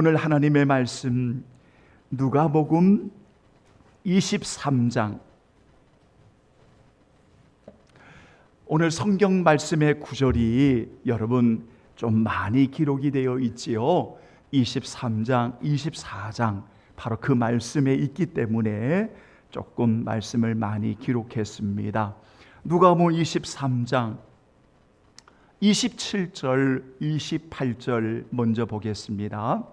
오늘 하나님의 말씀 누가복음 23장, 오늘 성경 말씀의 구절이 여러분 좀 많이 기록이 되어 있지요. 23장, 24장 바로 그 말씀에 있기 때문에 조금 말씀을 많이 기록했습니다. 누가복음 23장 27절, 28절 먼저 보겠습니다.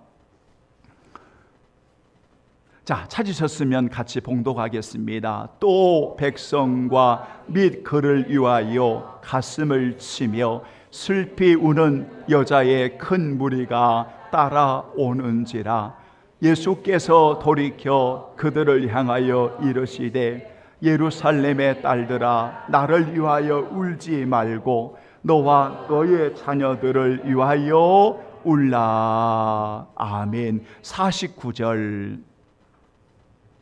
자, 찾으셨으면 같이 봉독하겠습니다. 또 백성과 및 그를 위하여 가슴을 치며 슬피 우는 여자의 큰 무리가 따라오는지라. 예수께서 돌이켜 그들을 향하여 이르시되 예루살렘의 딸들아, 나를 위하여 울지 말고 너와 너의 자녀들을 위하여 울라. 아멘. 49절.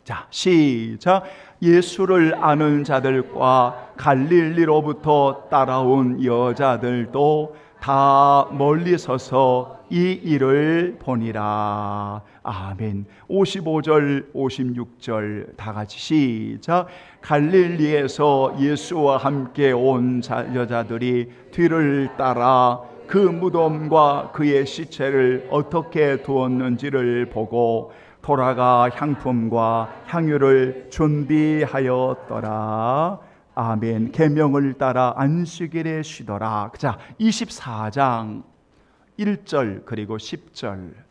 자, 시작. 예수를 아는 자들과 갈릴리로부터 따라온 여자들도 다 멀리 서서 이 일을 보니라. 아멘. 55절, 56절 다 같이 시작. 갈릴리에서 예수와 함께 온 여자들이 뒤를 따라 그 무덤과 그의 시체를 어떻게 두었는지를 보고 돌아가 향품과 향유를 준비하였더라. 아멘. 계명을 따라 안식일에 쉬더라. 자, 24장 1절 그리고 10절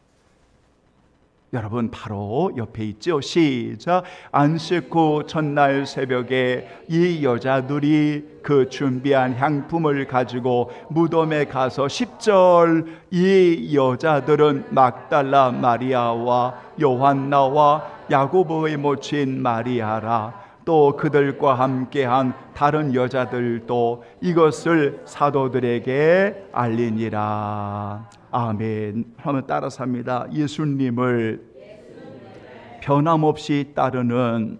여러분 바로 옆에 있죠. 시작. 안식 후 첫날 새벽에 이 여자들이 그 준비한 향품을 가지고 무덤에 가서 10절 이 여자들은 막달라 마리아와 요한나와 야고보의 모친 마리아라. 또 그들과 함께한 다른 여자들도 이것을 사도들에게 알리니라. 아멘. 한번 따라서 합니다. 예수님을 변함없이 따르는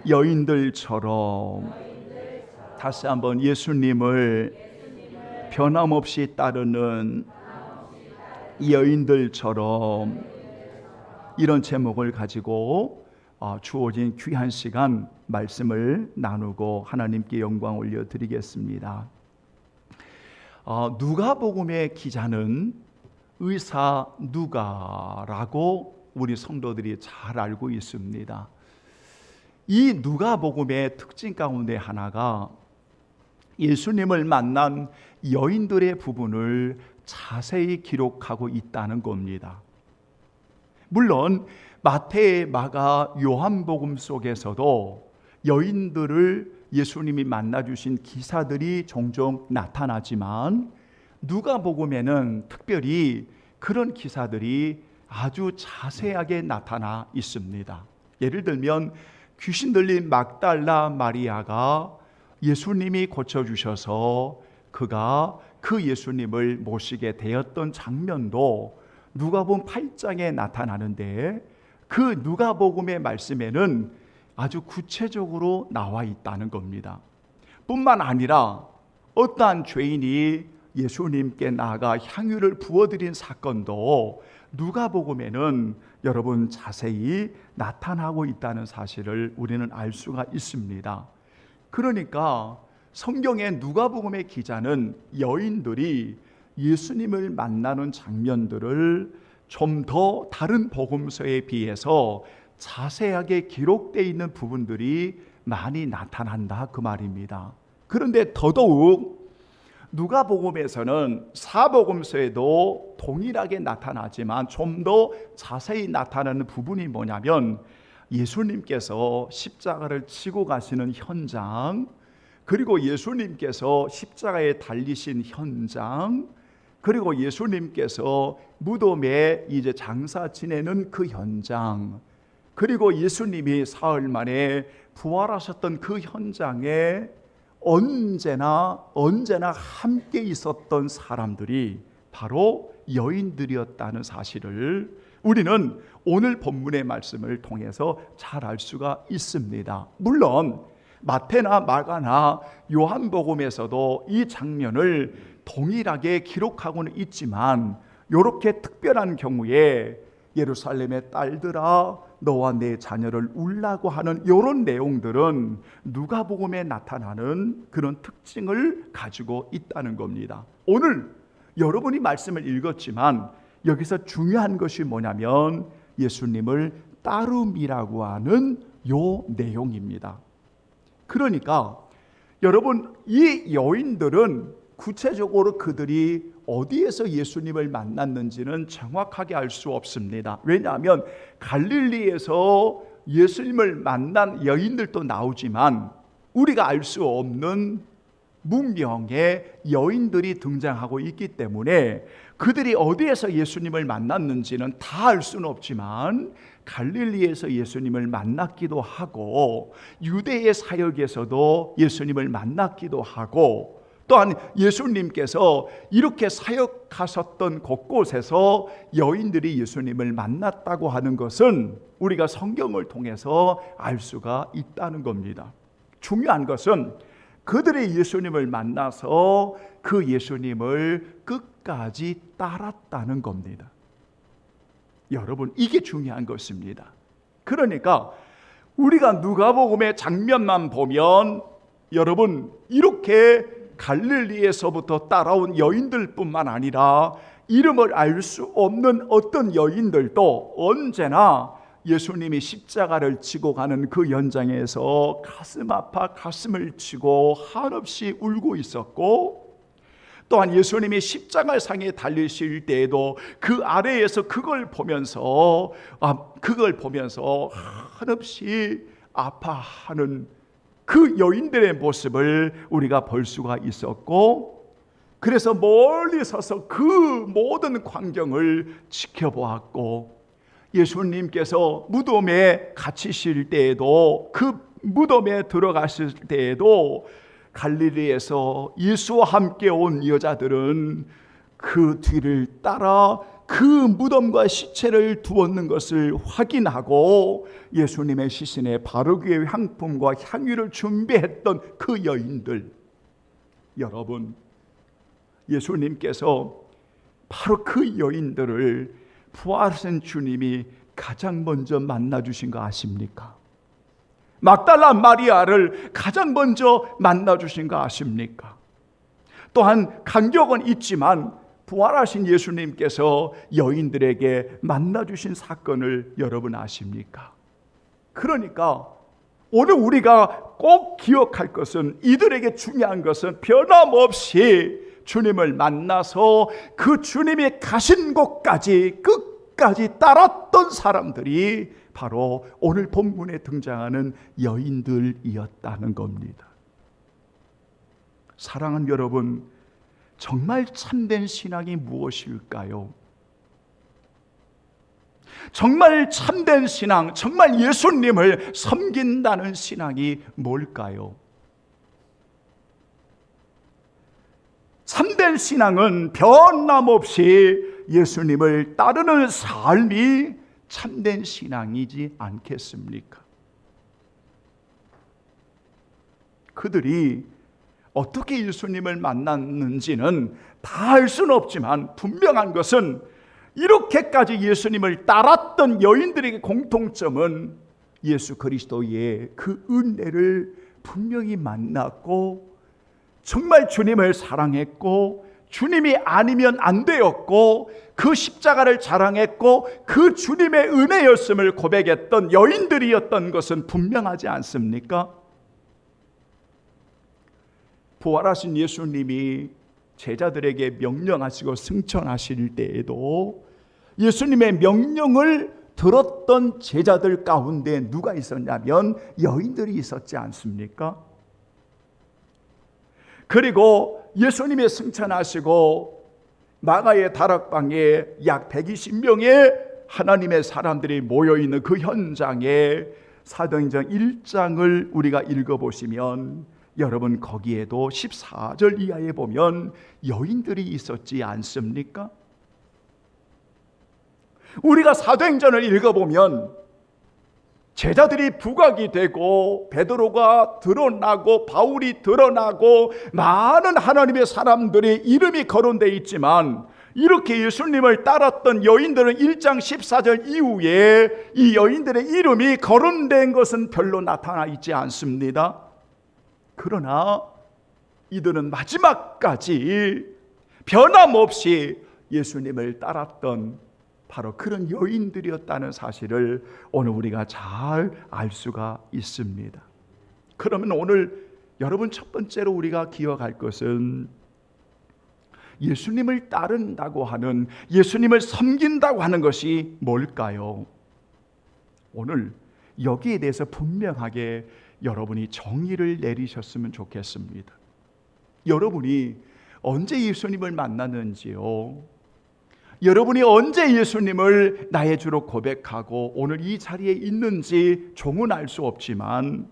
여인들처럼. 다시 한번 예수님을 변함없이 따르는 여인들처럼. 이런 제목을 가지고 주어진 귀한 시간 말씀을 나누고 하나님께 영광 올려드리겠습니다. 누가복음의 기자는 의사 누가라고 우리 성도들이 잘 알고 있습니다. 이 누가복음의 특징 가운데 하나가 예수님을 만난 여인들의 부분을 자세히 기록하고 있다는 겁니다. 물론 마태, 마가, 요한복음 속에서도 여인들을 예수님이 만나주신 기사들이 종종 나타나지만 누가복음에는 특별히 그런 기사들이 아주 자세하게 나타나 있습니다. 예를 들면 귀신 들린 막달라 마리아가 예수님이 고쳐주셔서 그가 그 예수님을 모시게 되었던 장면도 누가복음 8장에 나타나는데 그 누가복음의 말씀에는 아주 구체적으로 나와 있다는 겁니다. 뿐만 아니라 어떠한 죄인이 예수님께 나아가 향유를 부어드린 사건도 누가복음에는 여러분 자세히 나타나고 있다는 사실을 우리는 알 수가 있습니다. 그러니까 성경의 누가복음의 기자는 여인들이 예수님을 만나는 장면들을 좀 더 다른 복음서에 비해서 자세하게 기록되어 있는 부분들이 많이 나타난다 그 말입니다. 그런데 더더욱 누가복음에서는 사복음서에도 동일하게 나타나지만 좀 더 자세히 나타나는 부분이 뭐냐면 예수님께서 십자가를 지고 가시는 현장, 그리고 예수님께서 십자가에 달리신 현장, 그리고 예수님께서 무덤에 이제 장사 지내는 그 현장, 그리고 예수님이 사흘 만에 부활하셨던 그 현장에 언제나 함께 있었던 사람들이 바로 여인들이었다는 사실을 우리는 오늘 본문의 말씀을 통해서 잘 알 수가 있습니다. 물론 마태나 마가나 요한복음에서도 이 장면을 동일하게 기록하고는 있지만 이렇게 특별한 경우에 예루살렘의 딸들아 너와 내 자녀를 울라고 하는 이런 내용들은 누가복음에 나타나는 그런 특징을 가지고 있다는 겁니다. 오늘 여러분이 말씀을 읽었지만 여기서 중요한 것이 뭐냐면 예수님을 따름이라고 하는 요 내용입니다. 그러니까 여러분, 이 여인들은 구체적으로 그들이 어디에서 예수님을 만났는지는 정확하게 알 수 없습니다. 왜냐하면 갈릴리에서 예수님을 만난 여인들도 나오지만 우리가 알 수 없는 무명의 여인들이 등장하고 있기 때문에 그들이 어디에서 예수님을 만났는지는 다 알 수는 없지만 갈릴리에서 예수님을 만났기도 하고 유대의 사역에서도 예수님을 만났기도 하고 또한 예수님께서 이렇게 사역하셨던 곳곳에서 여인들이 예수님을 만났다고 하는 것은 우리가 성경을 통해서 알 수가 있다는 겁니다. 중요한 것은 그들이 예수님을 만나서 그 예수님을 끝까지 따랐다는 겁니다. 여러분, 이게 중요한 것입니다. 그러니까 우리가 누가복음의 장면만 보면 여러분, 이렇게 갈릴리에서부터 따라온 여인들뿐만 아니라 이름을 알 수 없는 어떤 여인들도 언제나 예수님이 십자가를 지고 가는 그 현장에서 가슴 아파 가슴을 치고 한없이 울고 있었고, 또한 예수님이 십자가상에 달리실 때에도 그 아래에서 그걸 보면서 한없이 아파하는 그 여인들의 모습을 우리가 볼 수가 있었고, 그래서 멀리 서서 그 모든 광경을 지켜보았고, 예수님께서 무덤에 갇히실 때에도 그 무덤에 들어가실 때에도 갈릴리에서 예수와 함께 온 여자들은 그 뒤를 따라 그 무덤과 시체를 두었는 것을 확인하고 예수님의 시신에 바르게 향품과 향유를 준비했던 그 여인들, 여러분, 예수님께서 바로 그 여인들을 부활하신 주님이 가장 먼저 만나주신 거 아십니까? 막달라 마리아를 가장 먼저 만나주신 거 아십니까? 또한 간격은 있지만 부활하신 예수님께서 여인들에게 만나주신 사건을 여러분 아십니까? 그러니까 오늘 우리가 꼭 기억할 것은, 이들에게 중요한 것은 변함없이 주님을 만나서 그 주님이 가신 곳까지 끝까지 따랐던 사람들이 바로 오늘 본문에 등장하는 여인들이었다는 겁니다. 사랑하는 여러분, 정말 참된 신앙이 무엇일까요? 정말 참된 신앙, 정말 예수님을 섬긴다는 신앙이 뭘까요? 참된 신앙은 변함없이 예수님을 따르는 삶이 참된 신앙이지 않겠습니까? 그들이 어떻게 예수님을 만났는지는 다 알 수는 없지만 분명한 것은 이렇게까지 예수님을 따랐던 여인들에게 공통점은 예수 그리스도의 그 은혜를 분명히 만났고 정말 주님을 사랑했고 주님이 아니면 안 되었고 그 십자가를 자랑했고 그 주님의 은혜였음을 고백했던 여인들이었던 것은 분명하지 않습니까? 부활하신 예수님이 제자들에게 명령하시고 승천하실 때에도 예수님의 명령을 들었던 제자들 가운데 누가 있었냐면 여인들이 있었지 않습니까? 그리고 예수님이 승천하시고 마가의 다락방에 약 120명의 하나님의 사람들이 모여있는 그 현장에 사도행전 1장을 우리가 읽어보시면 여러분 거기에도 14절 이하에 보면 여인들이 있었지 않습니까? 우리가 사도행전을 읽어보면 제자들이 부각이 되고 베드로가 드러나고 바울이 드러나고 많은 하나님의 사람들의 이름이 거론되어 있지만 이렇게 예수님을 따랐던 여인들은 1장 14절 이후에 이 여인들의 이름이 거론된 것은 별로 나타나 있지 않습니다. 그러나 이들은 마지막까지 변함없이 예수님을 따랐던 바로 그런 여인들이었다는 사실을 오늘 우리가 잘 알 수가 있습니다. 그러면 오늘 여러분 첫 번째로 우리가 기억할 것은 예수님을 따른다고 하는, 예수님을 섬긴다고 하는 것이 뭘까요? 오늘 여기에 대해서 분명하게 여러분이 정의를 내리셨으면 좋겠습니다. 여러분이 언제 예수님을 만났는지요? 여러분이 언제 예수님을 나의 주로 고백하고 오늘 이 자리에 있는지 종은 알 수 없지만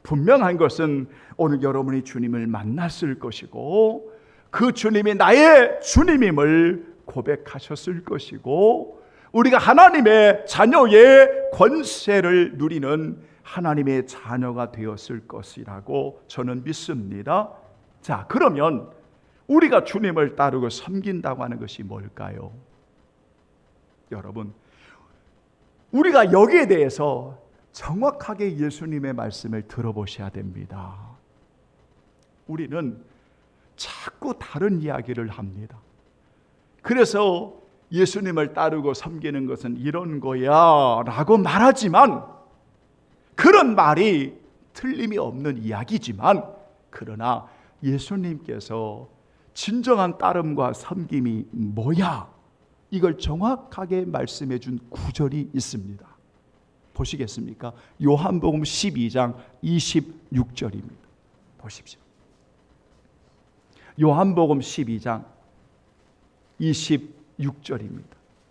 분명한 것은 오늘 여러분이 주님을 만났을 것이고 그 주님이 나의 주님임을 고백하셨을 것이고 우리가 하나님의 자녀의 권세를 누리는 하나님의 자녀가 되었을 것이라고 저는 믿습니다. 자, 그러면 우리가 주님을 따르고 섬긴다고 하는 것이 뭘까요? 여러분, 우리가 여기에 대해서 정확하게 예수님의 말씀을 들어보셔야 됩니다. 우리는 자꾸 다른 이야기를 합니다. 그래서 예수님을 따르고 섬기는 것은 이런 거야 라고 말하지만 그런 말이 틀림이 없는 이야기지만 그러나 예수님께서 진정한 따름과 섬김이 뭐야? 이걸 정확하게 말씀해 준 구절이 있습니다. 보시겠습니까? 요한복음 12장 26절입니다. 보십시오. 요한복음 12장 26절입니다.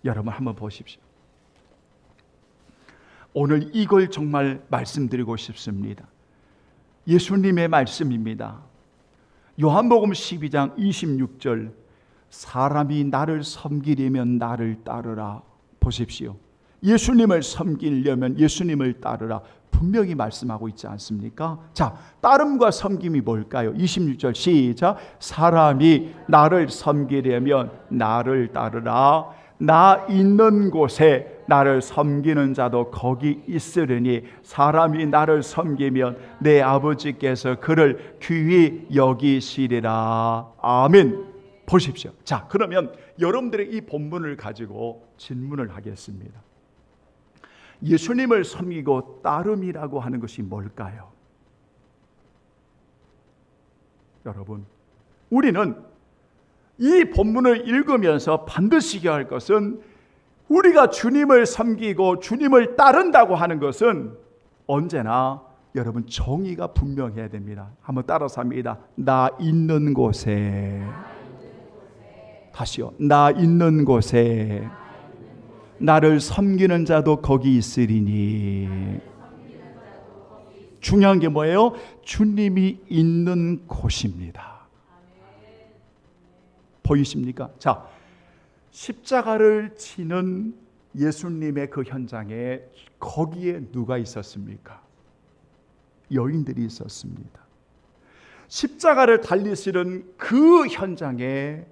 여러분 한번 보십시오. 오늘 이걸 정말 말씀드리고 싶습니다. 예수님의 말씀입니다. 요한복음 12장 26절, 사람이 나를 섬기려면 나를 따르라. 보십시오. 예수님을 섬기려면 예수님을 따르라. 분명히 말씀하고 있지 않습니까? 자, 따름과 섬김이 뭘까요? 26절 시작. 사람이 나를 섬기려면 나를 따르라. 나 있는 곳에 나를 섬기는 자도 거기 있으리니 사람이 나를 섬기면 내 아버지께서 그를 귀히 여기시리라. 아멘. 보십시오. 자, 그러면 여러분들의 이 본문을 가지고 질문을 하겠습니다. 예수님을 섬기고 따름이라고 하는 것이 뭘까요? 여러분, 우리는 이 본문을 읽으면서 반드시 기억할 것은 우리가 주님을 섬기고 주님을 따른다고 하는 것은 언제나 여러분 정의가 분명해야 됩니다. 한번 따라서 합니다. 나 있는 곳에, 다시요. 나 있는 곳에 나를 섬기는 자도 거기 있으리니. 중요한 게 뭐예요? 주님이 있는 곳입니다. 보이십니까? 자, 십자가를 치는 예수님의 그 현장에 거기에 누가 있었습니까? 여인들이 있었습니다. 십자가를 달리시는 그 현장에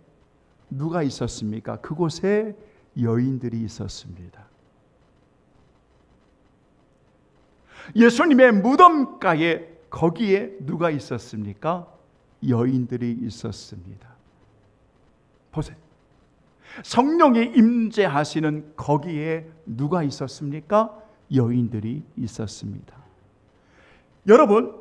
누가 있었습니까? 그곳에 여인들이 있었습니다. 예수님의 무덤가에 거기에 누가 있었습니까? 여인들이 있었습니다. 보세요. 성령이 임재하시는 거기에 누가 있었습니까? 여인들이 있었습니다. 여러분,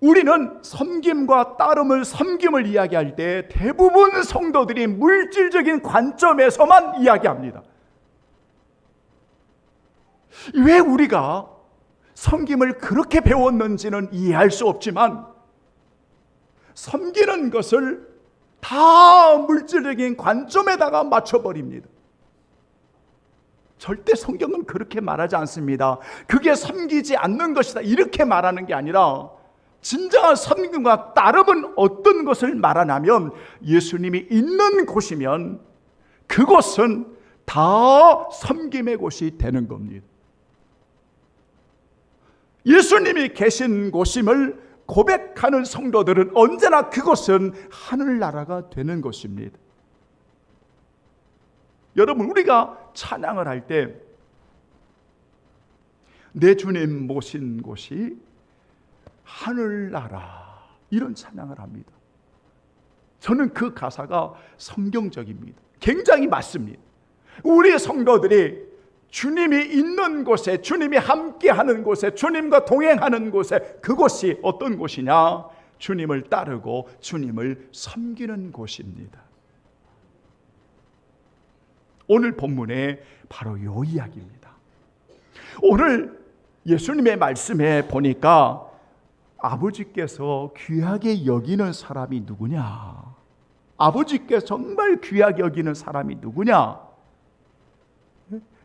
우리는 섬김과 따름을, 섬김을 이야기할 때 대부분 성도들이 물질적인 관점에서만 이야기합니다. 왜 우리가 섬김을 그렇게 배웠는지는 이해할 수 없지만 섬기는 것을 다 물질적인 관점에다가 맞춰버립니다. 절대 성경은 그렇게 말하지 않습니다. 그게 섬기지 않는 것이다 이렇게 말하는 게 아니라 진정한 섬김과 따름은 어떤 것을 말하냐면 예수님이 있는 곳이면 그곳은 다 섬김의 곳이 되는 겁니다. 예수님이 계신 곳임을 고백하는 성도들은 언제나 그곳은 하늘나라가 되는 것입니다. 여러분, 우리가 찬양을 할 때 내 주님 모신 곳이 하늘나라, 이런 찬양을 합니다. 저는 그 가사가 성경적입니다. 굉장히 맞습니다. 우리의 성도들이 주님이 있는 곳에, 주님이 함께하는 곳에, 주님과 동행하는 곳에, 그곳이 어떤 곳이냐? 주님을 따르고 주님을 섬기는 곳입니다. 오늘 본문에 바로 이 이야기입니다. 오늘 예수님의 말씀에 보니까 아버지께서 귀하게 여기는 사람이 누구냐? 아버지께서 정말 귀하게 여기는 사람이 누구냐?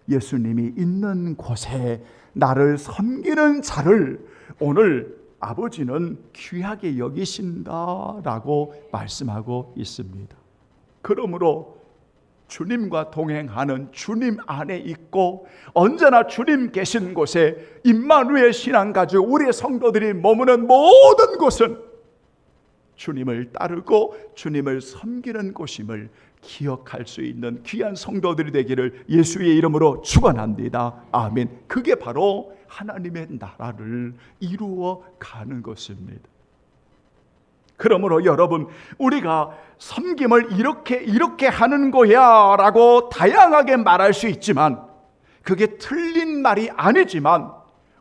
예수님이 있는 곳에 나를 섬기는 자를 오늘 아버지는 귀하게 여기신다라고 말씀하고 있습니다. 그러므로 주님과 동행하는, 주님 안에 있고 언제나 주님 계신 곳에 임마누엘 신앙 가지고 우리의 성도들이 머무는 모든 곳은 주님을 따르고 주님을 섬기는 곳임을 기억할 수 있는 귀한 성도들이 되기를 예수의 이름으로 축원합니다. 아멘. 그게 바로 하나님의 나라를 이루어 가는 것입니다. 그러므로 여러분, 우리가 섬김을 이렇게 하는 거야 라고 다양하게 말할 수 있지만, 그게 틀린 말이 아니지만,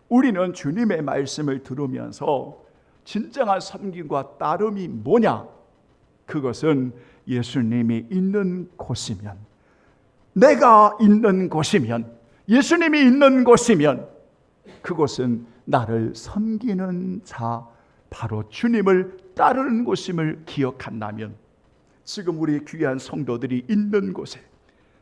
우리는 주님의 말씀을 들으면서 진정한 섬김과 따름이 뭐냐? 그것은 예수님이 있는 곳이면, 내가 있는 곳이면, 예수님이 있는 곳이면 그곳은 나를 섬기는 자, 바로 주님을 따르는 곳임을 기억한다면, 지금 우리 귀한 성도들이 있는 곳에,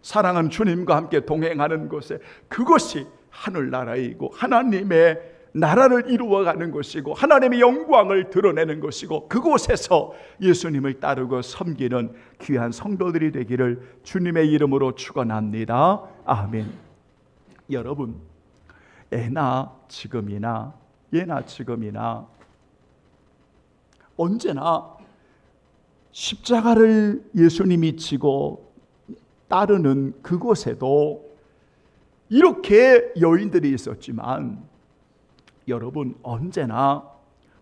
사랑하는 주님과 함께 동행하는 곳에, 그것이 하늘나라이고 하나님의 나라를 이루어가는 것이고 하나님의 영광을 드러내는 것이고, 그곳에서 예수님을 따르고 섬기는 귀한 성도들이 되기를 주님의 이름으로 축원합니다. 아멘. 여러분, 예나 지금이나 언제나 십자가를 예수님이 지고 따르는 그곳에도 이렇게 여인들이 있었지만, 여러분, 언제나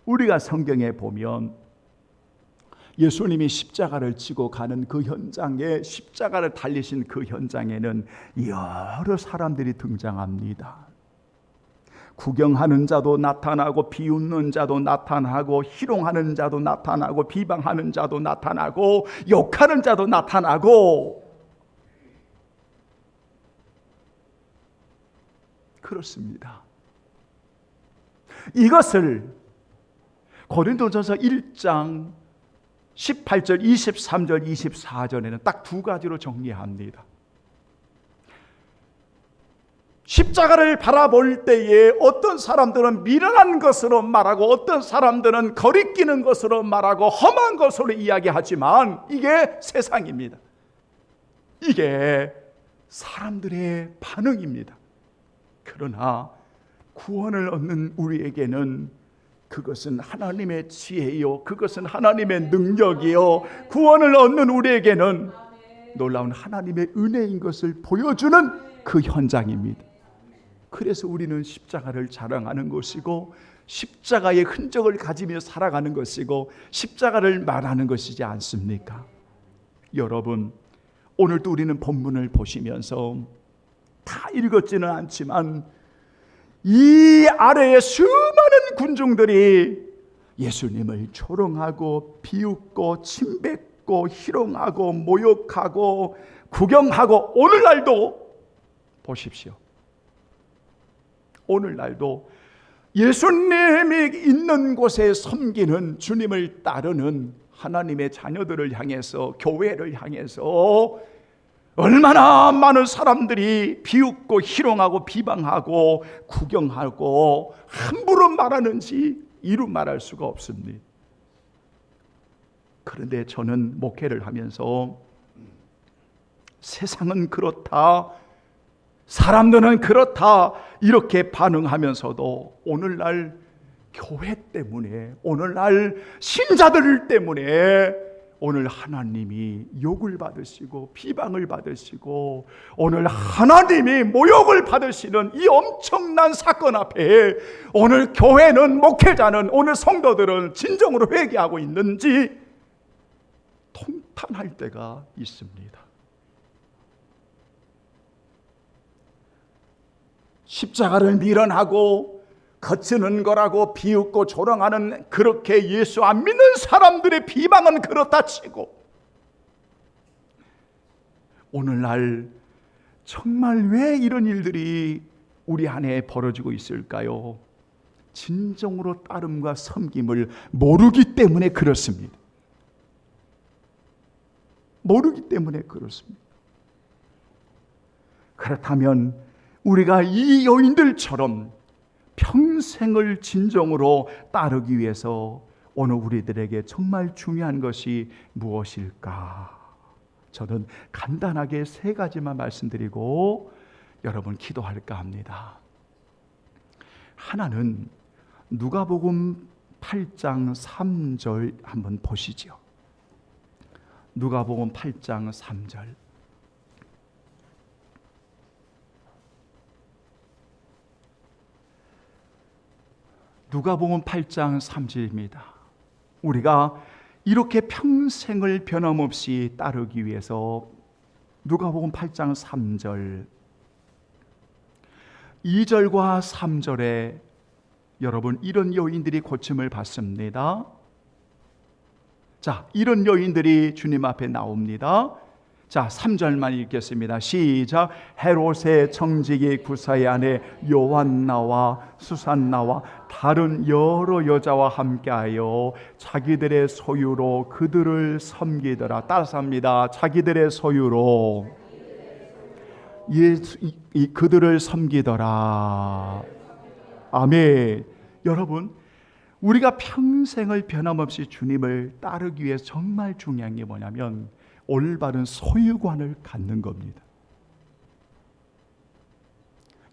우리가 성경에 보면 예수님이 십자가를 지고 가는 그 현장에, 십자가를 달리신 그 현장에는 여러 사람들이 등장합니다. 구경하는 자도 나타나고, 비웃는 자도 나타나고, 희롱하는 자도 나타나고, 비방하는 자도 나타나고, 욕하는 자도 나타나고, 그렇습니다. 이것을 고린도전서 1장 18절, 23절, 24절에는 딱 두 가지로 정리합니다. 십자가를 바라볼 때에 어떤 사람들은 미련한 것으로 말하고, 어떤 사람들은 거리끼는 것으로 말하고, 험한 것으로 이야기하지만, 이게 세상입니다. 이게 사람들의 반응입니다. 그러나 구원을 얻는 우리에게는 그것은 하나님의 지혜요, 그것은 하나님의 능력이요, 구원을 얻는 우리에게는 놀라운 하나님의 은혜인 것을 보여주는 그 현장입니다. 그래서 우리는 십자가를 자랑하는 것이고, 십자가의 흔적을 가지며 살아가는 것이고, 십자가를 말하는 것이지 않습니까? 여러분, 오늘도 우리는 본문을 보시면서 다 읽었지는 않지만 이 아래에 수많은 군중들이 예수님을 조롱하고 비웃고 침뱉고 희롱하고 모욕하고 구경하고, 오늘날도 보십시오. 오늘날도 예수님이 있는 곳에 섬기는, 주님을 따르는 하나님의 자녀들을 향해서, 교회를 향해서 얼마나 많은 사람들이 비웃고 희롱하고 비방하고 구경하고 함부로 말하는지 이루 말할 수가 없습니다. 그런데 저는 목회를 하면서 세상은 그렇다, 사람들은 그렇다, 이렇게 반응하면서도 오늘날 교회 때문에, 오늘날 신자들 때문에 오늘 하나님이 욕을 받으시고 비방을 받으시고 오늘 하나님이 모욕을 받으시는 이 엄청난 사건 앞에 오늘 교회는, 목회자는, 오늘 성도들은 진정으로 회개하고 있는지 통탄할 때가 있습니다. 십자가를 미련하고 거치는 거라고 비웃고 조롱하는, 그렇게 예수 안 믿는 사람들의 비방은 그렇다 치고, 오늘날 정말 왜 이런 일들이 우리 안에 벌어지고 있을까요? 진정으로 따름과 섬김을 모르기 때문에 그렇습니다. 모르기 때문에 그렇습니다. 그렇다면 우리가 이 여인들처럼 평생을 진정으로 따르기 위해서 오늘 우리들에게 정말 중요한 것이 무엇일까? 저는 간단하게 3가지만 말씀드리고 여러분 기도할까 합니다. 하나는 누가복음 8장 3절 한번 보시죠. 누가복음 8장 3절. 누가복음 8장 3절입니다. 우리가 이렇게 평생을 변함없이 따르기 위해서 누가복음 8장 3절, 2절과 3절에 여러분 이런 여인들이 고침을 받습니다. 자, 이런 여인들이 주님 앞에 나옵니다. 자, 3절만 읽겠습니다. 시작. 헤롯의 청지기 구사의 아내 요한나와 수산나와 다른 여러 여자와 함께하여 자기들의 소유로 그들을 섬기더라. 따라서 합니다. 자기들의 소유로 그들을 섬기더라. 아멘. 여러분, 우리가 평생을 변함없이 주님을 따르기 위해서 정말 중요한 게 뭐냐면 올바른 소유관을 갖는 겁니다.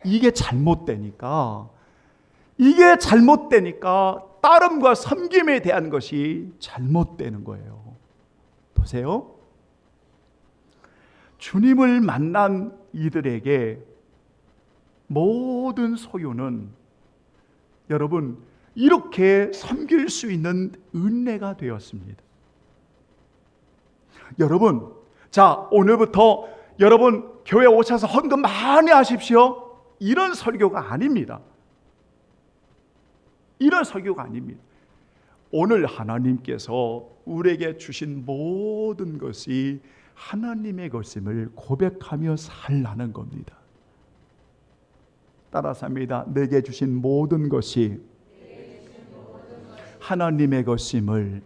이게 잘못되니까 따름과 섬김에 대한 것이 잘못되는 거예요. 보세요. 주님을 만난 이들에게 모든 소유는 여러분 이렇게 섬길 수 있는 은혜가 되었습니다. 여러분, 자, 오늘부터 여러분 교회 오셔서 헌금 많이 하십시오. 이런 설교가 아닙니다. 이런 설교가 아닙니다. 오늘 하나님께서 우리에게 주신 모든 것이 하나님의 것임을 고백하며 살라는 겁니다. 따라서 합니다. 내게 주신 모든 것이 하나님의 것임을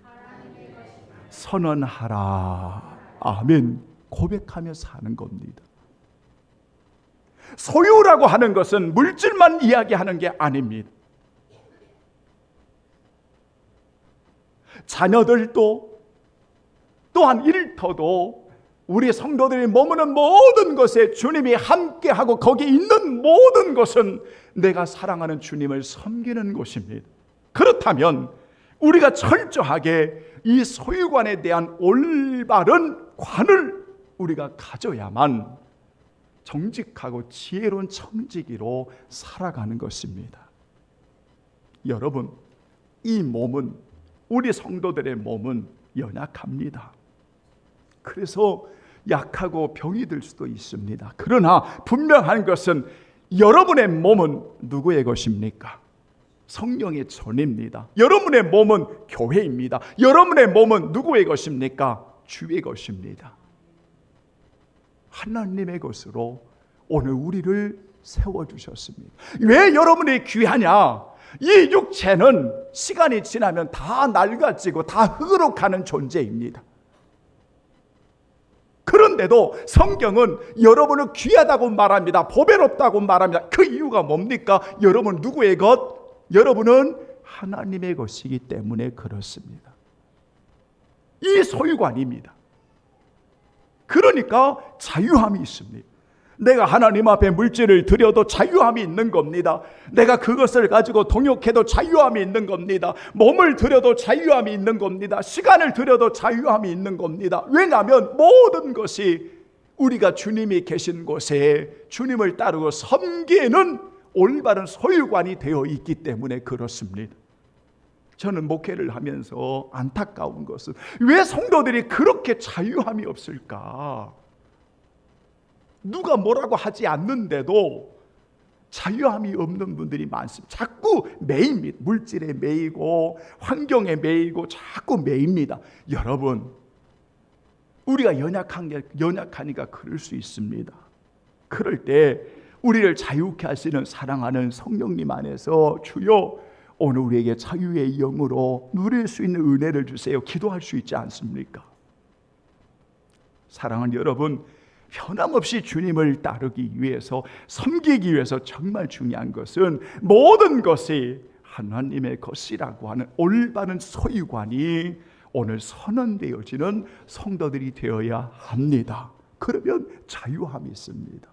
선언하라. 아멘. 고백하며 사는 겁니다. 소유라고 하는 것은 물질만 이야기하는 게 아닙니다. 자녀들도 또한 일터도 우리 성도들이 머무는 모든 것에 주님이 함께하고 거기 있는 모든 것은 내가 사랑하는 주님을 섬기는 곳입니다. 그렇다면 우리가 철저하게 이 소유관에 대한 올바른 관을 우리가 가져야만 정직하고 지혜로운 청지기로 살아가는 것입니다. 여러분, 이 몸은, 우리 성도들의 몸은 연약합니다. 그래서 약하고 병이 들 수도 있습니다. 그러나 분명한 것은 여러분의 몸은 누구의 것입니까? 성령의 전입니다. 여러분의 몸은 교회입니다. 여러분의 몸은 누구의 것입니까? 주의 것입니다. 하나님의 것으로 오늘 우리를 세워주셨습니다. 왜 여러분이 귀하냐? 이 육체는 시간이 지나면 다 낡아지고 다 흙으로 가는 존재입니다. 그런데도 성경은 여러분은 귀하다고 말합니다. 보배롭다고 말합니다. 그 이유가 뭡니까? 여러분 누구의 것? 여러분은 하나님의 것이기 때문에 그렇습니다. 이 소유관입니다. 그러니까 자유함이 있습니다. 내가 하나님 앞에 물질을 드려도 자유함이 있는 겁니다. 내가 그것을 가지고 동역해도 자유함이 있는 겁니다. 몸을 드려도 자유함이 있는 겁니다. 시간을 드려도 자유함이 있는 겁니다. 왜냐하면 모든 것이 우리가 주님이 계신 곳에 주님을 따르고 섬기는 올바른 소유관이 되어 있기 때문에 그렇습니다. 저는 목회를 하면서 안타까운 것은 왜 성도들이 그렇게 자유함이 없을까? 누가 뭐라고 하지 않는데도 자유함이 없는 분들이 많습니다. 자꾸 매입니다. 물질에 매이고 환경에 매이고 자꾸 매입니다. 여러분, 우리가 연약하니까 그럴 수 있습니다. 그럴 때 우리를 자유케 하시는 사랑하는 성령님 안에서 주여 오늘 우리에게 자유의 영으로 누릴 수 있는 은혜를 주세요. 기도할 수 있지 않습니까? 사랑하는 여러분, 변함없이 주님을 따르기 위해서, 섬기기 위해서 정말 중요한 것은 모든 것이 하나님의 것이라고 하는 올바른 소유관이 오늘 선언되어지는 성도들이 되어야 합니다. 그러면 자유함이 있습니다.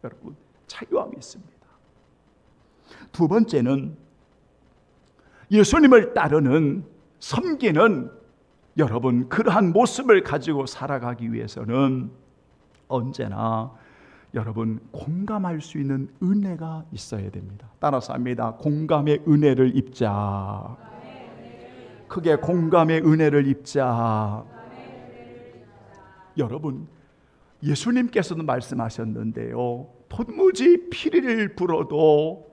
여러분, 자유함이 있습니다. 두 번째는 예수님을 따르는, 섬기는 여러분, 그러한 모습을 가지고 살아가기 위해서는 언제나 여러분 공감할 수 있는 은혜가 있어야 됩니다. 따라서 합니다. 공감의 은혜를 입자. 크게 공감의 은혜를 입자. 여러분, 예수님께서도 말씀하셨는데요, 도무지 피리를 불어도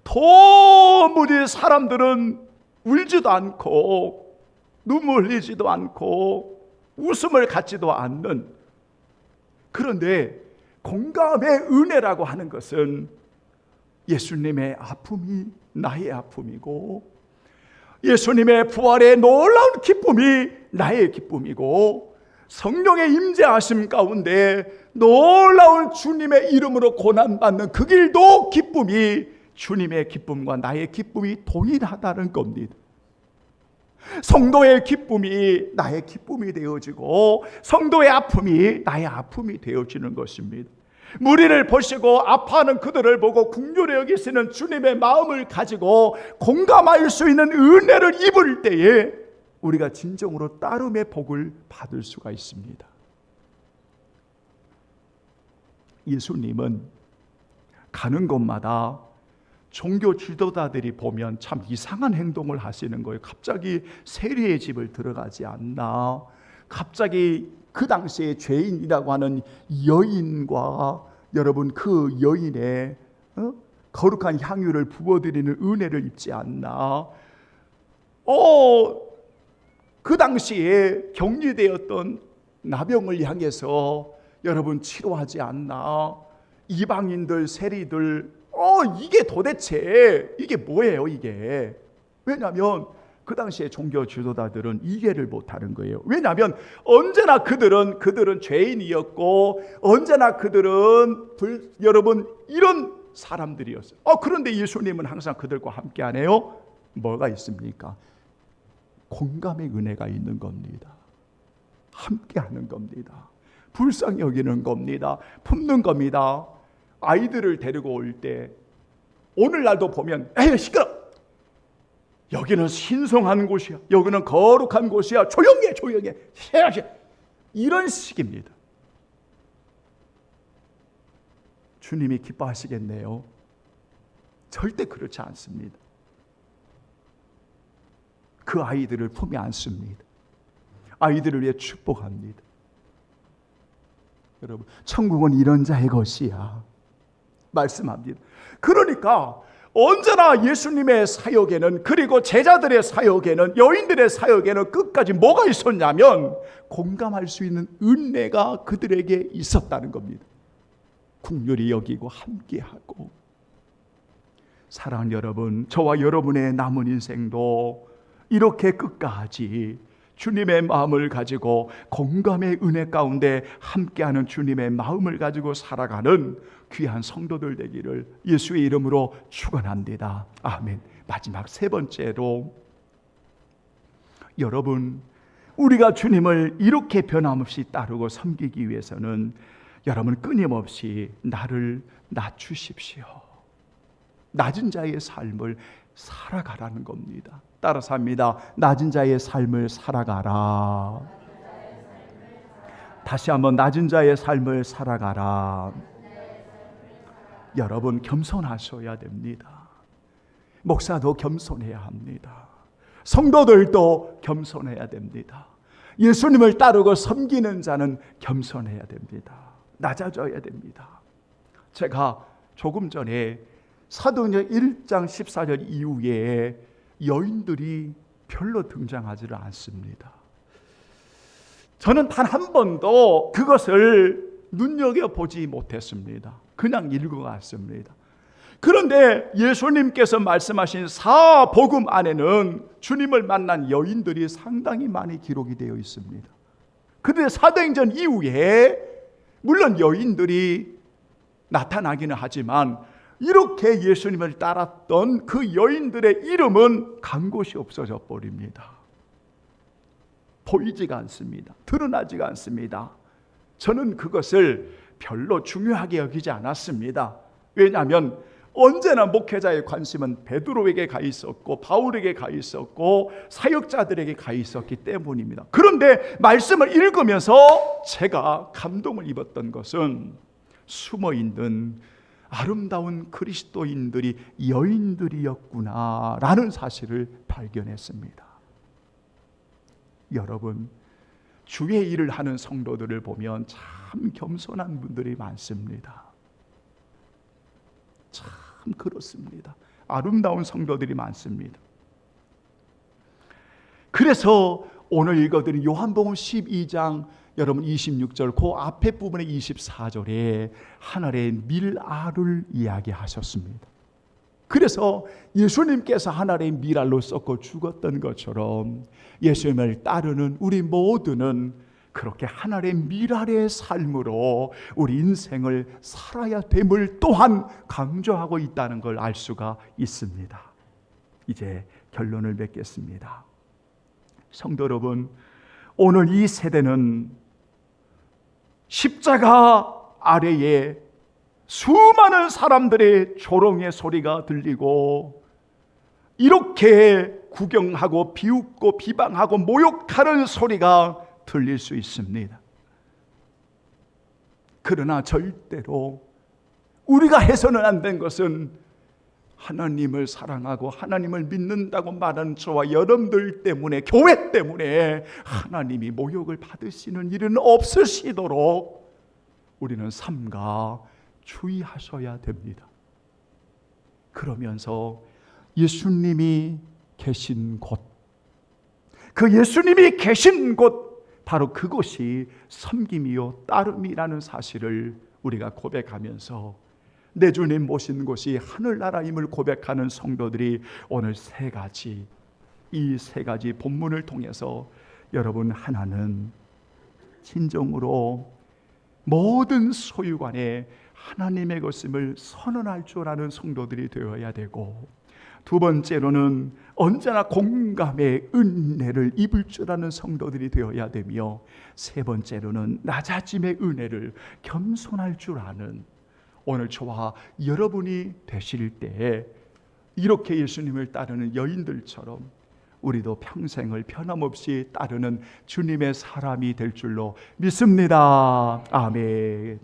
도무지 사람들은 울지도 않고 눈물 흘리지도 않고 웃음을 갖지도 않는, 그런데 공감의 은혜라고 하는 것은 예수님의 아픔이 나의 아픔이고 예수님의 부활의 놀라운 기쁨이 나의 기쁨이고 성령의 임재하심 가운데 놀라운 주님의 이름으로 고난받는 그 길도 기쁨이 주님의 기쁨과 나의 기쁨이 동일하다는 겁니다. 성도의 기쁨이 나의 기쁨이 되어지고 성도의 아픔이 나의 아픔이 되어지는 것입니다. 무리를 보시고 아파하는 그들을 보고 긍휼히 여기시는 주님의 마음을 가지고 공감할 수 있는 은혜를 입을 때에 우리가 진정으로 따름의 복을 받을 수가 있습니다. 예수님은 가는 곳마다 종교 지도자들이 보면 참 이상한 행동을 하시는 거예요. 갑자기 세리의 집을 들어가지 않나, 갑자기 그 당시에 죄인이라고 하는 여인과 여러분 그 여인의 거룩한 향유를 부어드리는 은혜를 입지 않나, 그 당시에 격리되었던 나병을 향해서 여러분 치료하지 않나, 이방인들 세리들 이게 도대체 이게 뭐예요 이게? 왜냐하면 그 당시에 종교 지도자들은 이해를 못하는 거예요. 왜냐하면 언제나 그들은 죄인이었고 언제나 그들은 여러분 이런 사람들이었어요. 그런데 예수님은 항상 그들과 함께 안 해요. 뭐가 있습니까? 공감의 은혜가 있는 겁니다. 함께 하는 겁니다. 불쌍히 여기는 겁니다. 품는 겁니다. 아이들을 데리고 올 때 오늘날도 보면 에이 시끄러, 여기는 신성한 곳이야, 여기는 거룩한 곳이야, 조용해 해야지, 이런 식입니다. 주님이 기뻐하시겠네요? 절대 그렇지 않습니다. 그 아이들을 품에 안습니다. 아이들을 위해 축복합니다. 여러분, 천국은 이런 자의 것이야 말씀합니다. 그러니까 언제나 예수님의 사역에는, 그리고 제자들의 사역에는, 여인들의 사역에는 끝까지 뭐가 있었냐면 공감할 수 있는 은혜가 그들에게 있었다는 겁니다. 긍휼히 여기고 함께하고. 사랑하는 여러분, 저와 여러분의 남은 인생도 이렇게 끝까지 주님의 마음을 가지고 공감의 은혜 가운데 함께하는 주님의 마음을 가지고 살아가는 귀한 성도들 되기를 예수의 이름으로 축원합니다. 아멘. 마지막 세 번째로, 여러분, 우리가 주님을 이렇게 변함없이 따르고 섬기기 위해서는 여러분 끊임없이 나를 낮추십시오. 낮은 자의 삶을 살아가라는 겁니다. 따라서 합니다. 낮은 자의 삶을 살아가라. 다시 한번 낮은 자의 삶을 살아가라. 여러분 겸손하셔야 됩니다. 목사도 겸손해야 합니다. 성도들도 겸손해야 됩니다. 예수님을 따르고 섬기는 자는 겸손해야 됩니다. 낮아져야 됩니다. 제가 조금 전에 사도행전 1장 14절 이후에 여인들이 별로 등장하지를 않습니다. 저는 단 한 번도 그것을 눈여겨보지 못했습니다. 그냥 읽어갔습니다. 그런데 예수님께서 말씀하신 사복음 안에는 주님을 만난 여인들이 상당히 많이 기록이 되어 있습니다. 그런데 사도행전 이후에 물론 여인들이 나타나기는 하지만 이렇게 예수님을 따랐던 그 여인들의 이름은 간 곳이 없어져 버립니다. 보이지가 않습니다. 드러나지가 않습니다. 저는 그것을 별로 중요하게 여기지 않았습니다. 왜냐하면 언제나 목회자의 관심은 베드로에게 가 있었고 바울에게 가 있었고 사역자들에게 가 있었기 때문입니다. 그런데 말씀을 읽으면서 제가 감동을 입었던 것은 숨어있는 아름다운 그리스도인들이 여인들이었구나라는 사실을 발견했습니다. 여러분, 주의 일을 하는 성도들을 보면 참 겸손한 분들이 많습니다. 참 그렇습니다. 아름다운 성도들이 많습니다. 그래서 오늘 읽어드린 요한복음 12장 여러분 26절 그 앞에 부분의 24절에 하늘의 밀알을 이야기하셨습니다. 그래서 예수님께서 하늘의 밀알로 썩고 죽었던 것처럼 예수님을 따르는 우리 모두는 그렇게 하늘의 밀알의 삶으로 우리 인생을 살아야 됨을 또한 강조하고 있다는 걸 알 수가 있습니다. 이제 결론을 맺겠습니다. 성도 여러분, 오늘 이 세대는 십자가 아래에 수많은 사람들의 조롱의 소리가 들리고 이렇게 구경하고 비웃고 비방하고 모욕하는 소리가 들릴 수 있습니다. 그러나 절대로 우리가 해서는 안 된 것은 하나님을 사랑하고 하나님을 믿는다고 말하는 저와 여러분들 때문에, 교회 때문에 하나님이 모욕을 받으시는 일은 없으시도록 우리는 삼가 주의하셔야 됩니다. 그러면서 예수님이 계신 곳, 그 예수님이 계신 곳, 바로 그곳이 섬김이요 따름이라는 사실을 우리가 고백하면서 내 주님 모신 곳이 하늘나라임을 고백하는 성도들이 오늘 이 세 가지 본문을 통해서 여러분, 하나는 진정으로 모든 소유관에 하나님의 것임을 선언할 줄 아는 성도들이 되어야 되고, 두 번째로는 언제나 공감의 은혜를 입을 줄 아는 성도들이 되어야 되며, 세 번째로는 낮아짐의 은혜를 겸손할 줄 아는 오늘 저와 여러분이 되실 때에 이렇게 예수님을 따르는 여인들처럼 우리도 평생을 변함없이 따르는 주님의 사람이 될 줄로 믿습니다. 아멘.